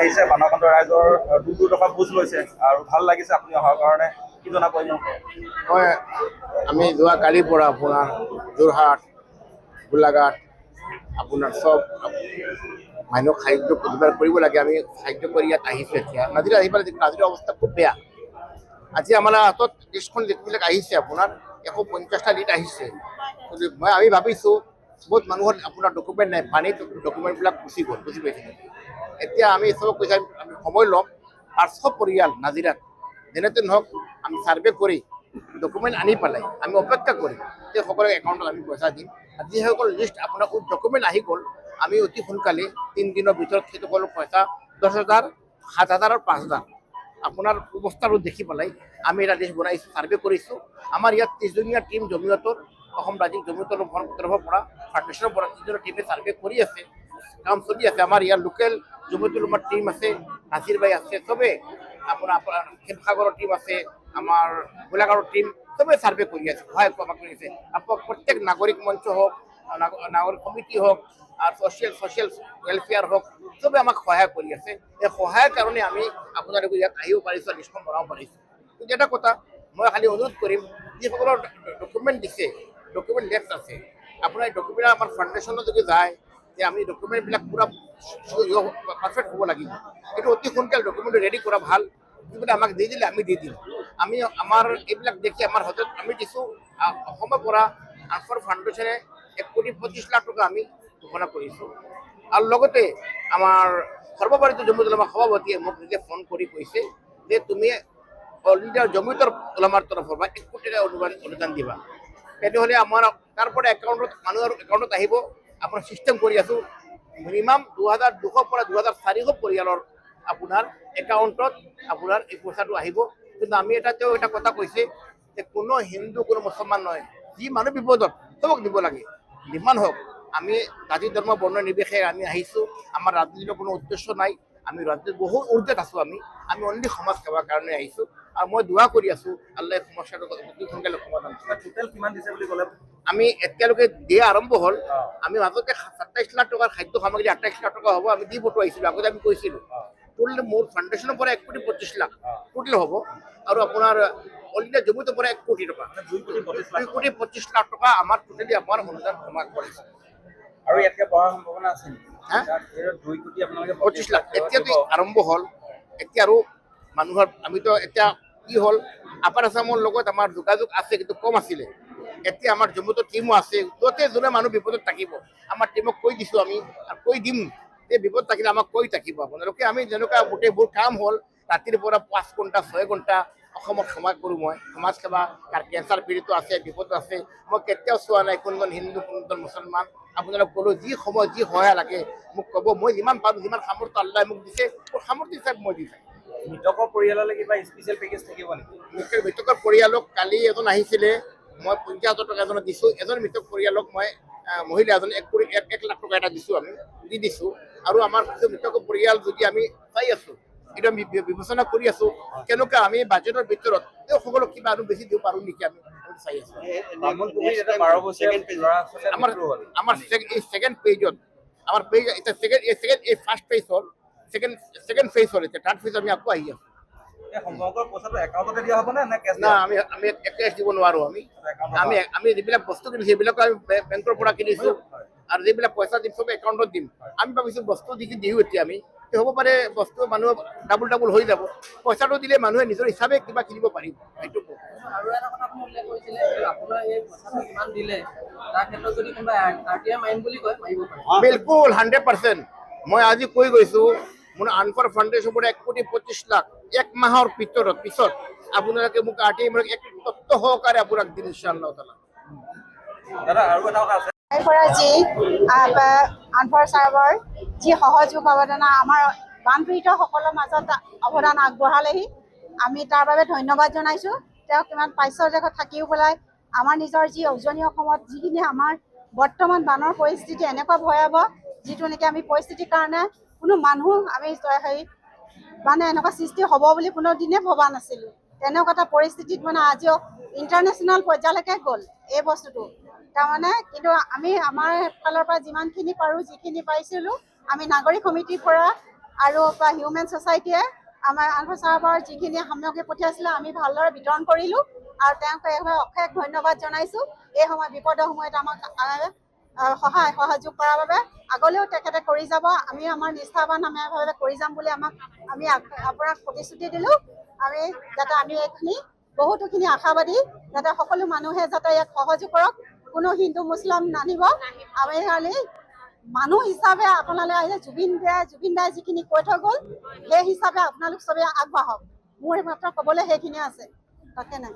আহিছে বানাকান্ত ৰাইজৰ দূৰ টকা বুজ লৈছে আৰু ভাল লাগিছে আপুনি অহাৰ কাৰণে কি জনাব? হয়, আমি যোৱা কালিৰ পৰা আপোনাৰ যোৰহাট, গোলাঘাট আপোনাৰ চব মানুহক সাহায্য প্ৰতিবাদ কৰিব লাগে। আমি সাহায্য কৰি ইয়াত আহিছোঁ। এতিয়া নাজিৰা আহি পেলাই নাজিৰাৰ অৱস্থা খুব বেয়া। আজি আমাৰ হাতত লিষ্টখন যিবিলাক আহিছে আপোনাৰ 150টা লিষ্ট আহিছে। আমি ভাবিছোঁ বহুত মানুহৰ আপোনাৰ ডকুমেণ্ট নাই, পানীত ডকুমেণ্টবিলাক গুচি গ'ল, বুজি পাইছে। এতিয়া আমি চবক কৈছে আমি সময় ল'ম আৰু চব পৰিয়াল নাজিৰাত যেনেতেন হওক আমি ছাৰ্ভে কৰি ডকুমেণ্ট আনি পেলাই আমি অপেক্ষা কৰিম যে সকলোৰে একাউণ্টত আমি পইচা দিম। আৰু যিসকল লিষ্ট আপোনাৰ ডকুমেণ্ট আহি গ'ল আমি অতি সোনকালে 3 দিনৰ ভিতৰত সেইসকলৰ পইচা 10,000, 7,000 আৰু 5,000 আপোনাৰ ব্যৱস্থাটো দেখি পেলাই আমি এটা লিষ্ট বনাইছোঁ, ছাৰ্ভে কৰিছোঁ। আমাৰ ইয়াত 30জনীয়া টীম জমিয়তৰ অসম ৰাজ্যিক জমিয়তৰ তৰফৰ পৰা ফাউণ্ডেশ্যনৰ পৰা 30জনৰ টীমে ছাৰ্ভে কৰি আছে, কাম চলি আছে। আমাৰ ইয়াৰ লোকেল জমিয়তুল উম্মাৰ টীম আছে, নাছিৰ ভাই আছে, চবেই আপোনাৰ শিৱসাগৰৰ টীম আছে, আমাৰ গোলাঘাটৰ টীম চবেই ছাৰ্ভে কৰি আছে, সহায় কৰি আছে। প্ৰত্যেক নাগৰিক মঞ্চ হওক, নাগৰিক কমিটি হওক আৰু ছ'চিয়েল ৱেলফেয়াৰ হওক চবে আমাক সহায় কৰি আছে। এই সহায়ৰ কাৰণে আমি আপোনালোকে ইয়াত আহিব পাৰিছোঁ, লিষ্টখন বনাব পাৰিছোঁ। কিন্তু এটা কথা মই খালি অনুৰোধ কৰিম, যিসকলৰ ডকুমেণ্ট দিছে, ডকুমেণ্ট লেফ্ট আছে, আপোনাৰ এই ডকুমেণ্ট আমাৰ ফাউণ্ডেশ্যনত যদি যায় যে আমি ডকুমেণ্টবিলাক পূৰা পাৰফেক্ট হ'ব লাগিব। কিন্তু অতি সোনকালে ডকুমেণ্টটো ৰেডি কৰা ভাল। যিবিলাক আমাক দি দিলে আমি দি দিম। আমি আমাৰ এইবিলাক দেখি আমাৰ হাতত আমি দিছোঁ। অসমৰ পৰা আনফৰ ফাউণ্ডেশ্যনে 1,25,00,000 টকা আমি ঘোষণা কৰিছোঁ। আৰু লগতে আমাৰ সৰ্বভাৰতীয় জমিয়তুল উলামা সভাপতিয়ে মোক নিজে ফোন কৰি কৈছে যে তুমি অল ইণ্ডিয়াৰ জমিয়তৰ উলামাৰ তৰফৰ পৰা 1 কোটি টকা অনুদান দিবা। তেতিয়াহ'লে আমাৰ তাৰপৰা একাউণ্টত মানুহৰ একাউণ্টত আহিব। আপোনাৰ চিষ্টেম কৰি আছোঁ, মিনিমাম 2,200 পৰা 2,400 পৰিয়ালৰ আপোনাৰ একাউণ্টত আপোনাৰ এই পইচাটো আহিব। কিন্তু আমি তেওঁ এটা কথা কৈছে যে কোনো হিন্দু কোনো মুছলমান নহয়, যি মানুহ বিপদত চবক দিব লাগে, যিমান হওক। আমি জাতি ধৰ্ম বৰ্ণ নিৰ্বিশেষে আমি আহিছোঁ। আমাৰ ৰাজনীতিৰ কোনো উদ্দেশ্য নাই, আমি ৰাজনীতিত বহুত ঊৰ্ধত আছোঁ। আমি অনলি সমাজ সেৱাৰ কাৰণে আহিছোঁ আৰু মই দোৱা কৰি আছোঁ আল্লাহ সমস্যাটো অতি সোনকালে সমাধান কৰে। টোটেল কিমান দিছে বুলি ক'লে? আমি এতিয়ালৈকে দিয়া আৰম্ভ হ'ল। আমি মাজতে 27 লাখ টকাৰ খাদ্য সামগ্ৰী 28 লাখ টকা হ'ব আমি দি পঠোৱাইছিলোঁ, আগতে আমি কৈছিলোঁ। টোটেল মোৰ ফাউণ্ডেশ্যনৰ পৰা 1,25,00,000 টোটেল হ'ব আৰু আপোনাৰ অল ইণ্ডিয়া জমিয়তৰ পৰা 1 কোটি টকা, 2,25,00,000 টকা আমাৰ টোটেলি আমাৰ অনুদান জমা কৰিছে। আৰু ইয়াতকৈ বঢ়াৰ সম্ভাৱনা আছে নেকি? 25 লাখ এতিয়াতো আৰম্ভ হ'ল। এতিয়া আৰু মানুহৰ আমিতো এতিয়া কি হ'ল, আপাৰ আছামৰ লগত আমাৰ যোগাযোগ আছে কিন্তু কম আছিলে। এতিয়া আমাৰ জমিয়তৰ টীমো আছে, য'তে যোনে মানুহ বিপদত থাকিব আমাৰ টীমক কৈ দিছোঁ আমি আৰু কৈ দিম যে বিপদ থাকিলে আমাক কৈ থাকিব আপোনালোকে। আমি যেনেকুৱা গোটেইবোৰ কাম হ'ল ৰাতিৰ পৰা 5 ঘণ্টা 6 ঘণ্টা অসমত সমাজ কৰোঁ। মই সমাজ সেৱা, তাৰ কেঞ্চাৰ পীড়িত আছে, বিপদ আছে, মই কেতিয়াও চোৱা নাই কোনজন হিন্দু কোনজন মুছলমান। আপোনালোক ক'লোঁ যি সময় যি সহায় লাগে মোক ক'ব, মই যিমান পাৰোঁ যিমান সামৰ্থ্য আল্লাহে মোক দিছে মোৰ সামৰ্থ্য হিচাপে মই দি থাকোঁ। মৃতকৰ পৰিয়াললৈ কিবা স্পেচিয়েল পেকেজ থাকিব নেকি? মৃতকৰ পৰিয়ালক কালি এজন আহিছিলে, মই 50,000 টকা এজনক দিছোঁ। এজন মৃতক পৰিয়ালক মই মহিলা এজন 1 লাখ টকা এটা দিছোঁ, আমি দি দিছোঁ। আৰু আমাৰ মৃতকৰ পৰিয়াল যদি আমি চাই আছোঁ, এইটো আমি বিবেচনা কৰি আছোঁ কেনেকুৱা আমি বাজেটৰ ভিতৰত তেওঁ সকলোক কিবা আৰু বেছি দিব পাৰোঁ নেকি আমি চাই আছোঁ। আমাৰ এই ছেকেণ্ড পেজত আমাৰ পেজ এতিয়া এই ফাৰ্ষ্ট পেজ হ'ল, ছেকেণ্ড ফেজ হ'ল, এতিয়া থাৰ্ড ফেজ আমি আকৌ আহি আছোঁ। না আমি কেছ দিব নোৱাৰোঁ। আমি যিবিলাক বস্তু কিনিছোঁ সেইবিলাকো আমি বেংকৰ পৰা কিনিছোঁ আৰু যিবিলাক পইচা দিম চব একাউণ্টত দিম। আমি ভাবিছোঁ বস্তু দিওঁ এতিয়া আমি হ'ব পাৰে বস্তু মানুহ ডাবল হৈ যাব। পইচাটো দিলে মানুহে নিজৰ হিচাপে কিবা কিনিব পাৰিব। সেইটো আৰু এটা কথা আপুনি উল্লেখ কৰিছিলে যে আপোনাৰ এই পইচাটো কিমান দিলে তাৰ ক্ষেত্ৰত যদি কোনোবা RTI মাৰিম বুলি কয় মাৰিব পাৰে? বিলকুল 100%। মই আজি কৈ গৈছোঁ মোৰ আনফৰ ফাউণ্ডেশ্যনৰ পৰা 1,25,00,000 1 মাহৰ পিছত আপোনালোকে মোক RTI মাৰি এক তত্ত্ব সহকাৰে আপোনাক দিম ইনশাআল্লাহ তাআলা। দাদা আৰু এটা কথা আছে, পৰা যি আনফৰ চাৰ্ভাৰ যি সহযোগ অৱদান আমাৰ বানপীড়িতসকলৰ মাজত অৱদান আগবঢ়ালেহি, আমি তাৰ বাবে ধন্যবাদ জনাইছোঁ। তেওঁ কিমান পাৰ্শ্বদেশত থাকিও পেলাই আমাৰ নিজৰ যি উজনি অসমত যিখিনি আমাৰ বৰ্তমান বানৰ পৰিস্থিতি এনেকুৱা ভয়াৱহ, যিটো নেকি আমি পৰিস্থিতিৰ কাৰণে কোনো মানুহ আমি মানে এনেকুৱা সৃষ্টি হ'ব বুলি কোনো দিনে ভবা নাছিলোঁ। তেনেকুৱা এটা পৰিস্থিতিত মানে আজিও ইণ্টাৰনেশ্যনেল পৰ্যায়লৈকে গ'ল এই বস্তুটো তাৰমানে। কিন্তু আমি আমাৰ ফালৰ পৰা যিমানখিনি পাৰোঁ যিখিনি পাইছিলোঁ আমি নাগৰিক সমিতিৰ পৰা আৰু হিউমেন ছ'চাইটিয়ে আমাৰ আনফাৰ চাহাবৰ যিখিনি সামগ্ৰী পঠিয়াইছিলে আমি ভালদৰে বিতৰণ কৰিলোঁ আৰু তেওঁক অশেষ ধন্যবাদ জনাইছোঁ এই সময় বিপদৰ সময়ত আমাক সহায় সহযোগ কৰাৰ বাবে আগলৈও তেখেতে কৰি যাব আমি আমাৰ নিষ্ঠাবানভাৱে কৰি যাম বুলি আমি আপোনাক প্ৰতিশ্ৰুতি দিলোঁ আমি যাতে আমি এইখিনি বহুতোখিনি আশাবাদী যাতে সকলো মানুহে যাতে ইয়াক সহযোগ কৰক কোনো হিন্দু মুছলিম নানিব আমি খালি মানুহ হিচাপে আপোনালোকে আহিলে জুবিন দাই যিখিনি কৈ থৈ গ'ল সেই হিচাপে আপোনালোক চবেই আগবাঢ়ক মোৰ মাত্ৰ ক'বলৈ সেইখিনিয়ে আছে তাকে নাই